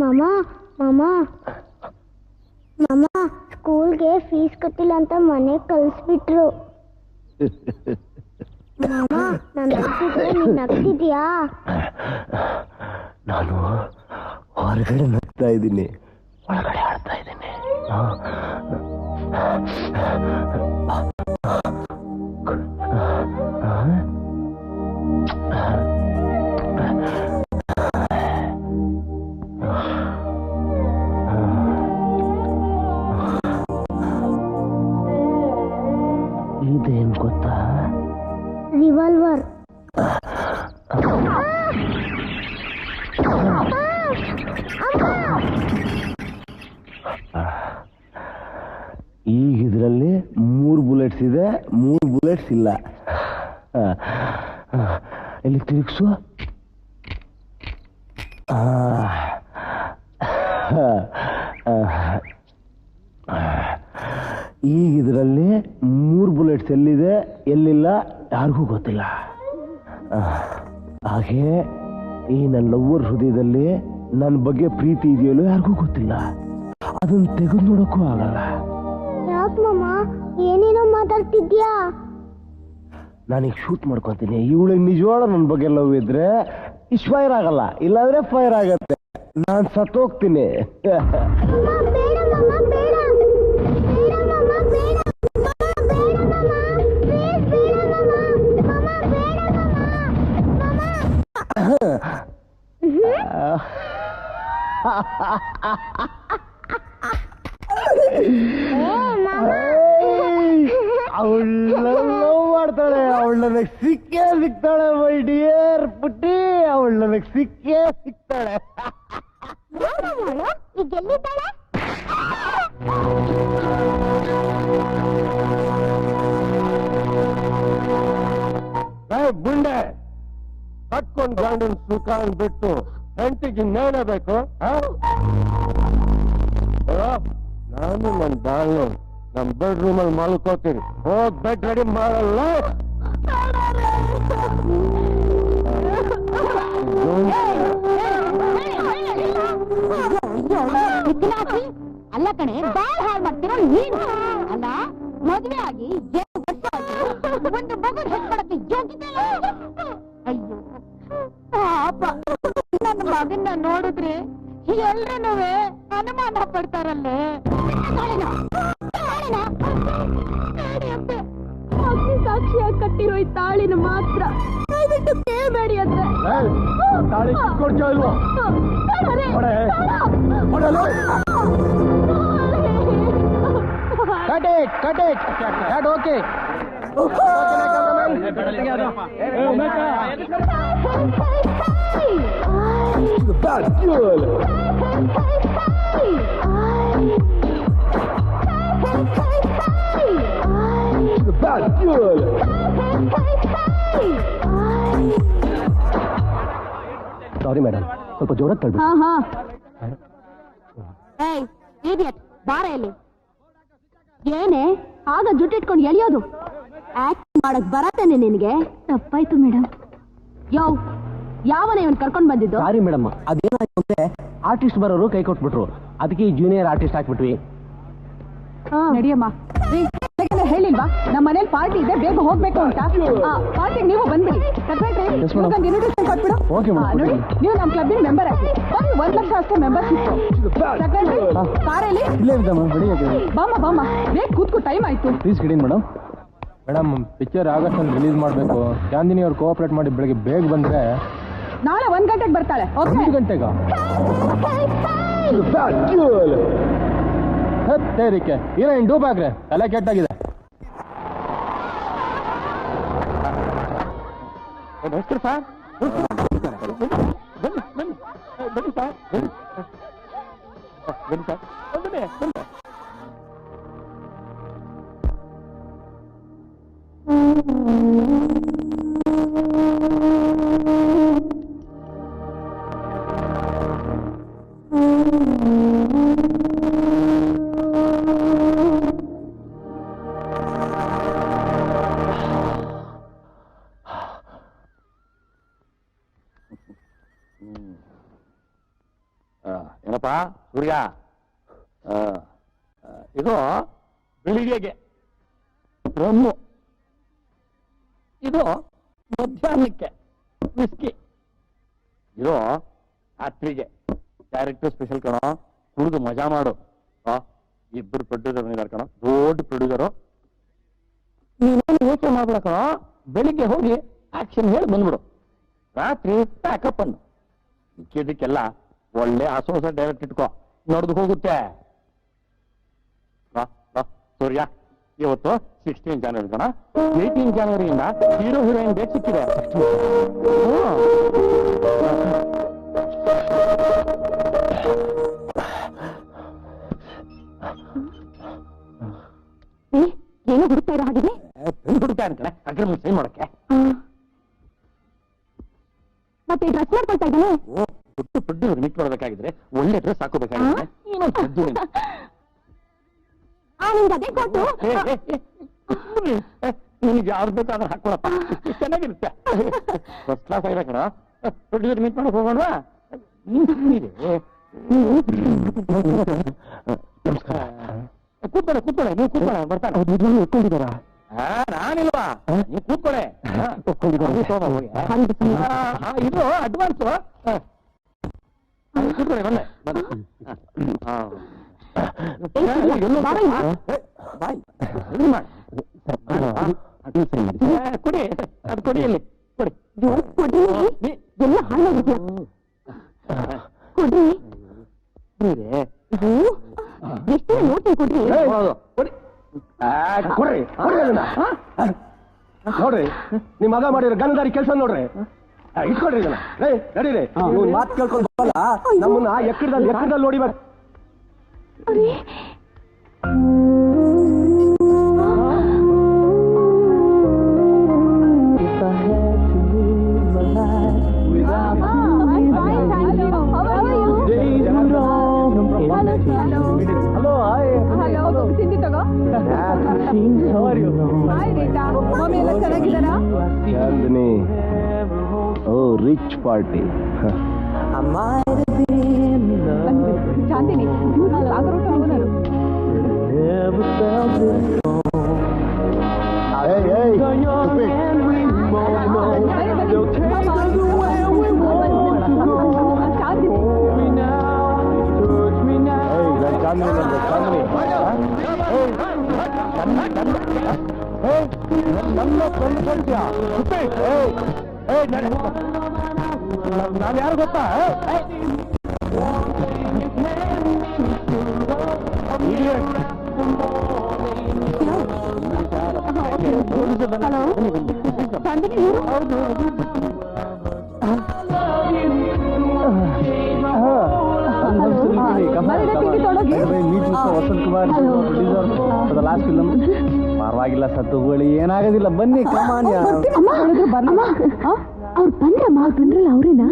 ಮಾಮ ಮಾಮ ಮಾಮ ಸ್ಕೂಲ್ಗೆ ಫೀಸ್ ಕಟ್ಟಿಲ್ಲ ಅಂತ ಮನೆ ಕಳಿಸ್ಬಿಟ್ರು. ಮಾಮ ನಾನು ನಗ್ತಿದ್ಯಾ? ನಾನು ಹೊರಗಡೆ ನಗ್ತಾ ಇದ್ದೀನಿ, ಒಳಗಡೆ ಆಡ್ತಾ ಇದ್ದೀನಿ. ಇದೇನ್ ಗೊತ್ತಾ? ರಿವಾಲ್ವರ್. ಈಗ ಇದರಲ್ಲಿ 3 ಬುಲೆಟ್ಸ್ ಇದೆ, 3 ಬುಲೆಟ್ಸ್ ಇಲ್ಲ. ಇಲ್ಲಿ ತಿರುಗಿಸು. ಈಗ ಇದರಲ್ಲಿ 3 ಬುಲೆಟ್ಸ್ ಎಲ್ಲಿದೆ ಎಲ್ಲಿಲ್ಲ ಯಾರಿಗೂ ಗೊತ್ತಿಲ್ಲ. ಹಾಗೆ ಈ ನನ್ನ ಲವ್ವರ್ ಹೃದಯದಲ್ಲಿ ನನ್ನ ಬಗ್ಗೆ ಪ್ರೀತಿ ಇದೆಯಲ್ಲೋ ಯಾರಿಗೂ ಗೊತ್ತಿಲ್ಲ. ಅದನ್ನ ತೆಗೆದು ನೋಡಕ್ಕೂ ಆಗಲ್ಲ. ಯಾಕೆ ಮಾಮ ಏನೇನೋ ಮಾತಾಡ್ತಿದ್ಯಾ? ನಾನೀಗ ಶೂಟ್ ಮಾಡ್ಕೊತೀನಿ. ಇವಳಿಗೆ ನಿಜವಾದ ನನ್ನ ಬಗ್ಗೆ ಲವ್ ಇದ್ರೆ ಇಷ್ಟು ಫೈರ್ ಆಗಲ್ಲ, ಇಲ್ಲಾಂದ್ರೆ ಫೈರ್ ಆಗತ್ತೆ. ನಾನು ಸತ್ತೋಗ್ತೀನಿ. ಅವಳ ಲವ್ ಮಾಡ್ತಾಳೆ, ಅವಳು ನನಗೆ ಸಿಕ್ಕೇ ಸಿಗ್ತಾಳೆ. ಮೈ ಡಿಯರ್ ಪುಟ್ಟಿ, ಅವಳು ನನಗೆ ಸಿಕ್ಕೇ ಸಿಗ್ತಾಳೆ. ಗುಂಡೆ ಕಟ್ಕೊಂಡ್ ಗಂಡನ್ ಸುಖ ಬಿಟ್ಟು ಹೆಂಡತಿಗೆ ನೇಣೆ ಬೇಕು. ನಾನು ನನ್ನ ದಾಳು ನಮ್ಮ ಬೆಡ್ರೂಮ್ ಅಲ್ಲಿ ಮಲ್ಕೋತೀನಿ. ಹೋಗ್ ಬೆಡ್ ರೆಡಿ ಮಾಡಲ್ಲ. ಅಲ್ಲ ಕಣೆ, ಬಾಳ್ ಹಾಳು ಮಾಡ್ತಿರೋ ನೀನು. ಅಲ್ಲ, ಮದುವೆ ಆಗಿ ಒಂದು ಮಗು ಹೆಣ್ಣಕ್ಕೆ ಯೋಗ್ಯತೆ. ಅಯ್ಯೋ ಪಾಪ, ನನ್ನ ಮಗನ್ನ ನೋಡಿದ್ರೆ ಎಲ್ರೂ ಅನುಮಾನ ಪಡ್ತಾರಲ್ಲೇ. ಅಗ್ನಿ ಸಾಕ್ಷಿಯಾಗಿ ಕಟ್ಟಿರೋ ಈ ತಾಳಿನ ಮಾತ್ರ ದಯವಿಟ್ಟು ಕೇಳಬೇಡಿ ಅಂದ್ರೆ. ಓಕೆ ಸಾರಿ ಮೇಡಮ್, ಸ್ವಲ್ಪ ಜೋರಾಗಿ ತಳ್ಳಿ. ಬಾರ ಇಲ್ಲಿ. ಏನೇ ಆಗ ಜುಟ್ಟಿಟ್ಕೊಂಡು ಎಳಿಯೋದು? ಆಕ್ಟಿಂಗ್ ಮಾಡಕ್ ಬರತ್ತೇನೆ ನಿನಗೆ? ತಪ್ಪಾಯ್ತು ಮೇಡಮ್. ಯಾವನೇ ಇವನ್ ಕರ್ಕೊಂಡ್ ಬಂದಿದ್ದು? ಸಾರಿ ಮೇಡಮ್, ಅದೇನಾಯ್ತು ಅಂದ್ರೆ ಆರ್ಟಿಸ್ಟ್ ಬರೋರು ಕೈ ಕೊಟ್ಬಿಟ್ರು, ಅದಕ್ಕೆ ಜೂನಿಯರ್ ಆರ್ಟಿಸ್ಟ್ ಹಾಕ್ಬಿಟ್ವಿ. ನಡಿಯಮ್ಮ. ಹೇಳಿಲ್ವಾ ನಮ್ಮ ಮನೇಲಿ ಪಾರ್ಟಿ ಇದೆ, ಬೇಗ ಹೋಗ್ಬೇಕು ಅಂತ? ಪಾರ್ಟಿಗೆ ನೀವು ಬಂದ್ಬಿಡಿ. ಇನ್ವಿಟೇಷನ್ ಕೊಟ್ಬಿಡು. ನೋಡಿ, ನೀವು ನಮ್ಮ ಕ್ಲಬ್ಬಿನ ಮೆಂಬರ್ ಆಗಿ 1 ಲಕ್ಷ ಅಷ್ಟೇ ಮೆಂಬರ್ಶಿಪ್. ಕಾರಲ್ಲಿ ಬಾಮ ಬಾಮ, ಬೇಗ ಕೂತ್ಕೋ, ಟೈಮ್ ಆಯ್ತು. ಪ್ಲೀಸ್ ಗಿಡಿ ಮೇಡಮ್. ಮೇಡಮ್, ಪಿಕ್ಚರ್ ಆಗಸ್ಟ್ ಅಲ್ಲಿ ರಿಲೀಸ್ ಮಾಡಬೇಕು. ಚಾಂದಿನಿ ಅವ್ರು ಕೋಆಪರೇಟ್ ಮಾಡಿ ಬೆಳಗ್ಗೆ ಬೇಗ ಬಂದ್ರೆ ನಾಳೆ 1 ಗಂಟೆಗೆ ಬರ್ತಾಳೆ. 1 ಗಂಟೆಗ? ಹತ್ತೇರಿಕೆ ಹೀರೋಯಿನ್ ಡೂಬ್ ಆಗ್ರೆ, ತಲೆ ಕೆಟ್ಟಾಗಿದೆ. ಸರ್ ಬನ್ನಿ ಸರ್, ಬನ್ನಿ ಸರ್. ಏನಪ್ಪ ಸೂರ್ಯ, ಇದು ಬೆಳಿಗ್ಗೆಗೆ ರಮ್ಮು, ಇದು ಮಧ್ಯಾಹ್ನಕ್ಕೆ ವಿಸ್ಕಿ, ಇದು ರಾತ್ರಿಗೆ ಕ್ಯಾರೆಕ್ಟರ್ ಸ್ಪೆಷಲ್ ಕಣೋ. ಕುಡಿದು ಮಜಾ ಮಾಡು. ಇಬ್ಬರು ಪ್ರೊಡ್ಯೂಸರ್ ಇದ್ದಾರೆ ಕಣೋ, ದೊಡ್ಡ ಪ್ರೊಡ್ಯೂಸರು. ನೀನೇನು ಯೋಚನೆ ಮಾಡ್ಬೇಡ ಕಣೋ, ಬೆಳಿಗ್ಗೆ ಹೋಗಿ ಆಕ್ಷನ್ ಹೇಳಿ ಬಂದ್ಬಿಡು, ರಾತ್ರಿ ಪ್ಯಾಕಪ್ ಅನ್ನು. ಇದಕ್ಕೆಲ್ಲ ಒಳ್ಳೆ ಹೊಸ ಡೈರೆಕ್ಟ್ ಇಟ್ಕೋ, ನೋಡ್ದು ಹೋಗುತ್ತೆ. ಸೂರ್ಯ, ಇವತ್ತು 16 ಜನವರಿ ಕಣ, 18 ಜನವರಿಯಿಂದ ಹೀರೋ ಹೀರೋಯಿನ್ ಡೇಟ್ ಸಿಕ್ಕಿದೆ. ಏನು ಹುಡುಕ್ತಾ ಇರೋ ಹಾಗಿದೆ? ಹುಡುಕ್ತಾ ಇರ್ತಾನೆ ಅಗ್ರಿಮೆಂಟ್ ಸೈನ್ ಮಾಡಕ್ಕೆ. ಮತ್ತೆ ಡ್ರೆಸ್ ಮಾಡ್ಕೊಳ್ತಾ ಇದ್ದಾನೆ. ಹುಟ್ಟು ಪ್ರೊಡ್ಯೂಸರ್ ಮೀಟ್ ಮಾಡಬೇಕಾಗಿದ್ರೆ ಒಳ್ಳೆ ಡ್ರೆಸ್ ಹಾಕೋಬೇಕಾಗಿದ್ರೆ ನಿಮ್ಗೆ ಅದೇ ಕೊಟ್ಟು ನಿಮ್ಗೆ ಯಾವ್ದು ಬೇಕಾದ್ರೆ ಹಾಕೊಳಪ್ಪ, ಚೆನ್ನಾಗಿರುತ್ತೆ. ಫಸ್ಟ್ ಕ್ಲಾಸ್ ಆಗಿಲ್ಲ ಕಣ. ಪ್ರೊಡ್ಯೂಸರ್ ಮೀಟ್ ಮಾಡಕ್ ಹೋಗೋಣ. ನಮಸ್ಕಾರ. ಕೂತ್ಕೊಳ್ಳೆ ಕೂತ್ಕೊಳ್ಳೆ, ನೀವು ಕೂತ್ಕೊಳ್ಳೆ, ಬರ್ತಾನೆ. ಒಪ್ಕೊಂಡಿದ್ದಾರ? ನಾನಿಲ್ವಾ, ನೀವು ಕೂತ್ಕೊಳ್ಳೆ. ಇದು ಅಡ್ವಾನ್ಸ್. ಕೂತ್ಕೊಳ್ಳೆ, ಬಂದೆ ಬಂದೆ. ಕೊಡಿ, ಅದು ಕೊಡಿ, ಇಲ್ಲಿ ಕೊಡಿ. ಎಲ್ಲ ಹಾಳಾಗಿದ್ಯಾ? ಕೊಡ್ರಿ. ಎಷ್ಟು ನೋಡ್ತೀನಿ ಕೊಡ್ರಿ. ಕೊಡ್ರಿ ನೋಡ್ರಿ, ನಿಮ್ ಮಗ ಮಾಡಿರೋ ಗಂಧದಾರಿ ಕೆಲಸ ನೋಡ್ರಿ. ಇಟ್ಕೊಡ್ರಿ ಇದನ್ನ. ನಡೀರಿ, ನೀವು ಮಾತು ಕೇಳ್ಕೊಂಡು ಬರಲ್ಲ, ನಮ್ಮನ್ನ ಎಕ್ಕಡದಲ್ಲಿ ನೋಡಿ ಬರ್. ತಿಂಡಿ ತಗೋ. ಮಮ್ಮಿ ಎಲ್ಲ ಚೆನ್ನಾಗಿದ್ದಾರಾ? Chandini, oh rich party. Chandini ಸಾಗರೋಟ ಓನರು. ನಾನು ಯಾರು ಗೊತ್ತಾ? Vasanth Kumar producer, last film. ಪರವಾಗಿಲ್ಲ, ಸತ್ತುಗಳು ಏನಾಗೋದಿಲ್ಲ, ಬನ್ನಿ. ಕಮಾನ್ಯ ಅವ್ರು ಬಂದ್ರಲ್ಲ ಅವ್ರೇನಾ?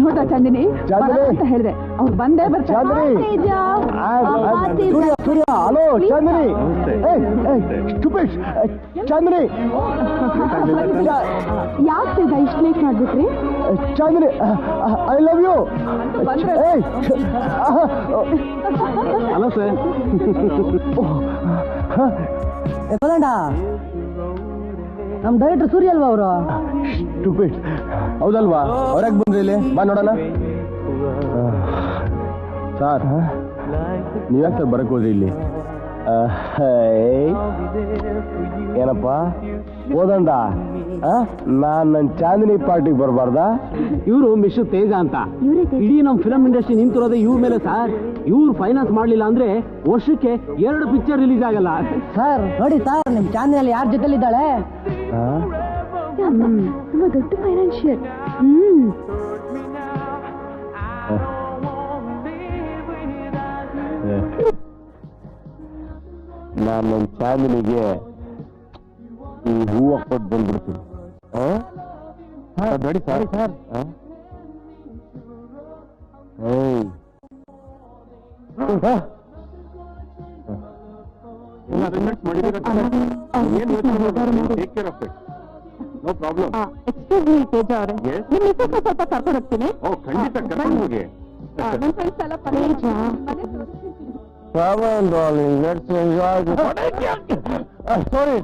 ನೋಡ್ತಾ ಚಂದಿನಿ ಅಂತ ಹೇಳಿದೆ, ಅವ್ರು ಬಂದೇ ಬರ್ತಾರೆ. ಸೂರ್ಯ, ಹಲೋ ಚಾಂದಿನಿ. ಚಾಂದಿನಿ, ಯಾಕೆ ಇಷ್ಟು ಲೇಟ್ ಮಾಡ್ಬಿಟ್ರಿ? Chandini, I love you. Hello sir. ನಮ್ ಡೈರೆಕ್ಟರ್ ಸೂರ್ಯ ಅಲ್ವಾ ಅವರು? ಸ್ಟುಪಿಡ್, ಹೌದಲ್ವಾ? ಹೊರಗೆ ಬಂದ್ರಿ, ಇಲ್ಲಿ ಬಾ ನೋಡೋಣ. ಸರ್, ನೀವ್ಯಾಕೆ ಸರ್ ಬರಕ್ ಹೋದ್ರಿ ಇಲ್ಲಿ? ಏನಪ್ಪ ಓದಂಡ, ನಾನ್ ನನ್ನ ಚಾಂದಿನಿ ಪಾರ್ಟಿಗೆ ಬರಬಾರ್ದಾ? ಇವರು ಮಿಸ್ಟರ್ ತೇಜ ಅಂತ. ಇಡೀ ನಮ್ ಫಿಲಂ ಇಂಡಸ್ಟ್ರಿ ನಿಂತಿರೋದೇ ಇವ್ರ ಮೇಲೆ ಸರ್. ಇವ್ರು ಫೈನಾನ್ಸ್ ಮಾಡ್ಲಿಲ್ಲ ಅಂದ್ರೆ ವರ್ಷಕ್ಕೆ 2 ಪಿಕ್ಚರ್ ರಿಲೀಸ್ ಆಗಲ್ಲ ಸರ್. ನೋಡಿ ಸರ್, ನಿಮ್ ಚಾಂದಿನಲ್ಲಿ ಯಾರ ಜೊತೆಲಿದ್ದಾಳೆ? ತುಂಬಾ ದೊಡ್ಡ ಫೈನಾನ್ಷಿಯರ್. ನಾನು ನನ್ನ ಚಾಂದಿನಿಗೆ ಈ ಹೂವು ಕೊಟ್ಟು ಬಂದ್ಬಿಡ್ತೀನಿ. ನೋಡಿ sir, no problem. Excuse me Teja ಅವರೇ, Yes? ನಿಮ್ ಮಿಸ್ಸಸ್ ಸ್ವಲ್ಪ ಕರ್ಕೊಂಡು ಹೋಗ್ತೀನಿ. ಓ ಖಂಡಿತ ಕರ್ಕೊಂಡು ಹೋಗಿ. ನನ್ನ ಫ್ರೆಂಡ್ಸ್ ಎಲ್ಲ ತೇಜ. Come on, darling, let's enjoy this. Sorry,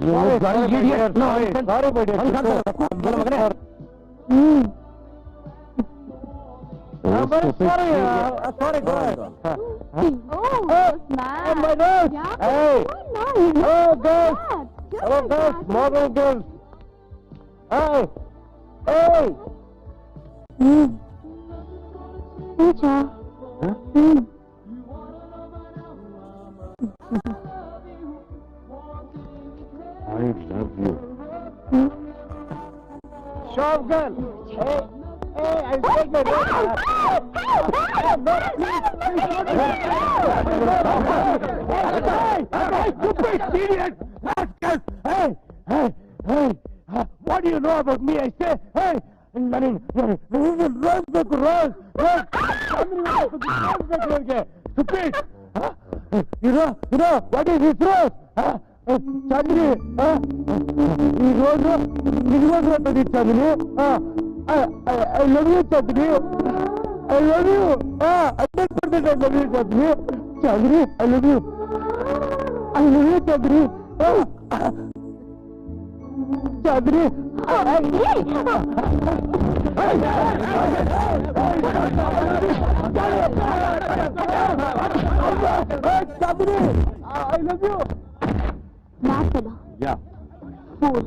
idiot. No, sorry, my dear. Sorry, go ahead. My nose. Hey. Oh, girls. Hello, girls. Model girls. Hey. Hey. Teja. I love you. Shop girl. Hey. Hey, I'll take my nose. Hey, stupid idiot. Hey, hey, hey. What do you know about me? I say, hey. Stupid. You know, what is this rose? Chandni, ಈ rose ನಿಜವಾಗ್ಲೂ ತಂದಿದ್ದು Chandni. I love you, Chandni. I love you. 100% I love you, Chandni. Chandni, I love you. I love you, Chandni. Chandni. Chandni, I love you. ಮಾತಲ್ಲ. Yeah. Pool.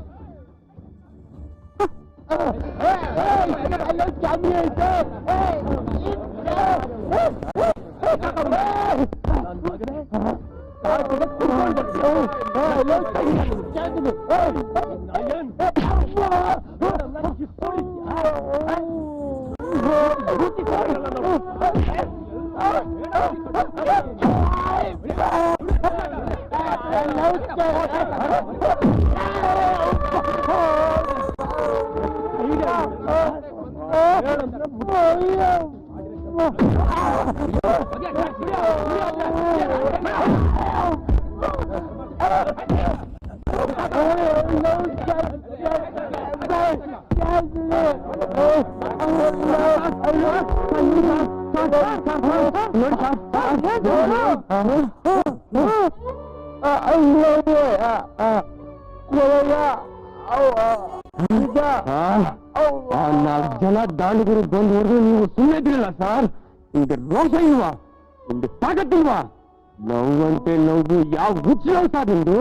ನಾಲ್ಕು ಜನ ದಾಂಡಿಗರು ಬಂದು ಹೊಡೆದು ನೀವು ಸುಮ್ಮನೆ ಇದ್ರಿಲ್ಲ ಸರ್. ನಿಮ್ಗೆ ರೋಷ ಇಲ್ವಾ? ನಿಮ್ಗೆ ತಾಕತ್ತಿಲ್ವಾ? ನೋವಂತೆ ನೋವು ಯಾವ ಹುಚ್ಚು ನೋವು ಸರ್ ನಿಮ್ದು?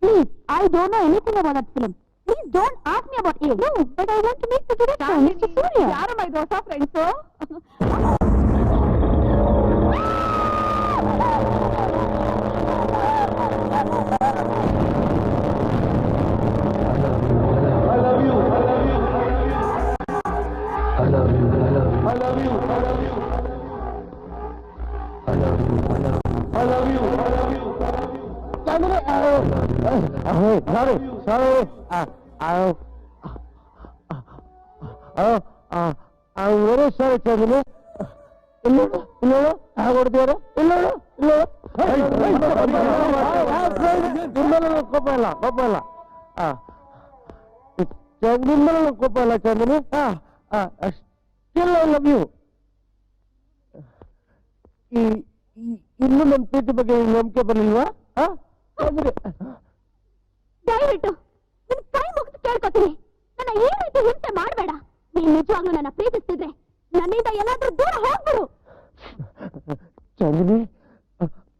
Please, I don't know anything about that film. Please don't ask me about it. No, but I want to meet the director, Mr. Surya. ಯಾರಮ್ಮ ಇದು ಹೊಸ friends? I'm very sorry, Chandni. ಇಲ್ಲ ಹೊಡ್ತೀಯಾರ? ಇಲ್ಲ ನಿಮ್ಮಲ್ಲ ಕೋಪ ಇಲ್ಲ ನಿಮ್ಮಲ್ಲ ಕೋಪ ಇಲ್ಲ Chandni. Still I love you. ಇನ್ನು ನಮ್ಮ ಪ್ರೀತಿ ಬಗ್ಗೆ ನಂಬಿಕೆ ಬರಲಿಲ್ವಾ? ದಯವಿಟ್ಟು ನಿನ್ ಕೈ ಮುಗಿದು ಕೇಳ್ಕೊತೀನಿ, ನನ್ನ ಈ ರೀತಿ ಹಿಂಸೆ ಮಾಡಬೇಡ. ನೀನ್ ನಿಜವಾಗ್ಲೂ ನನ್ನ ಪ್ರೀತಿಸ್ತಿದ್ರೆ ನನ್ನಿಂದ ಎಲ್ಲಾದ್ರೂ ದೂರ ಹೋಗ್ಬಿಡು. Chandni,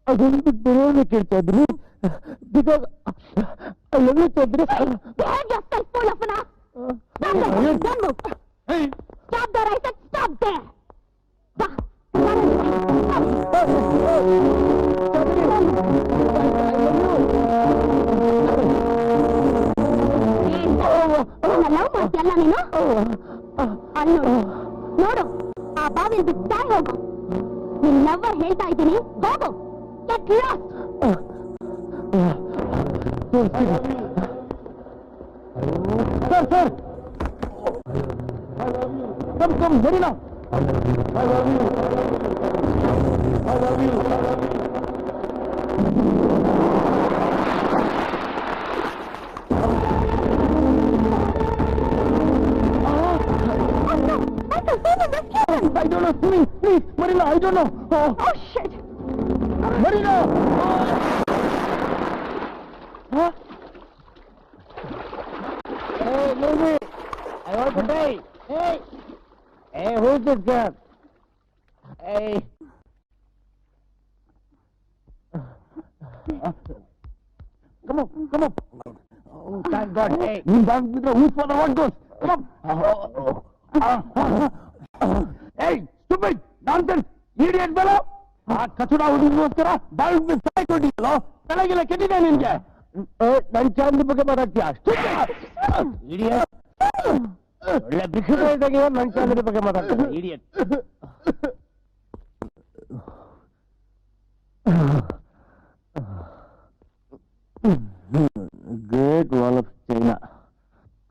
ಅದೊಂದು ಬೇರೆ ಕೇಳ್ತಾಯಿದ್ದೀನಿ. Because I love you, Chandni. Behave yourself, fool of an ass. Stop there. Don't move. Stop there, I said stop there. Va. ನನ್ನ ಲವ್ ಮಾಡ್ತೀಯಲ್ಲ ನೀನು? ಅಲ್ಲಿ ನೋಡು, ಆ ಬಾವಿಲ್ ಬಿಟ್ಟು ತಾಯಿ ಹೋಗು. ನಿನ್ ಲವ್ವರ್ ಹೇಳ್ತಾ ಇದ್ದೀನಿ, ಹೋಗು. Get lost. Sir, come, hurry now. I don't know, please, Marina, I don't know. Oh, shit. Marina! Huh? Hey, Lily, I want to die. Hey! Hey, who's this girl? Hey! Come on. Oh, thank God. Hey! You dance with the who's for the one goes. Come on. Hey, stupid! Nonsense! Idiot fellow! ಆ ಕಚಡ ಹುಡುಗೋಸ್ಕರ ಬಾಯಿಗೆ ಸಾಯ್ಕೊಂಡಿದ್ದಲ್ಲ ಬೆಳಗಿಲ್ಲ ಕೆಟ್ಟಿದೆ ನಿನ್ಗೆ ನನ್ ಚಾಂದಿ ಬಗ್ಗೆ ಮಾತಾಡ್ತೀಯ idiot ಒಳ್ಳೆ ಭಿಕ್ಷುಕ ಇದ್ದಾಗ ನನ್ ಚಾಂದಿ ಬಗ್ಗೆ ಮಾತಾಡ್ತೀಯ ಇಡಿಯಟ್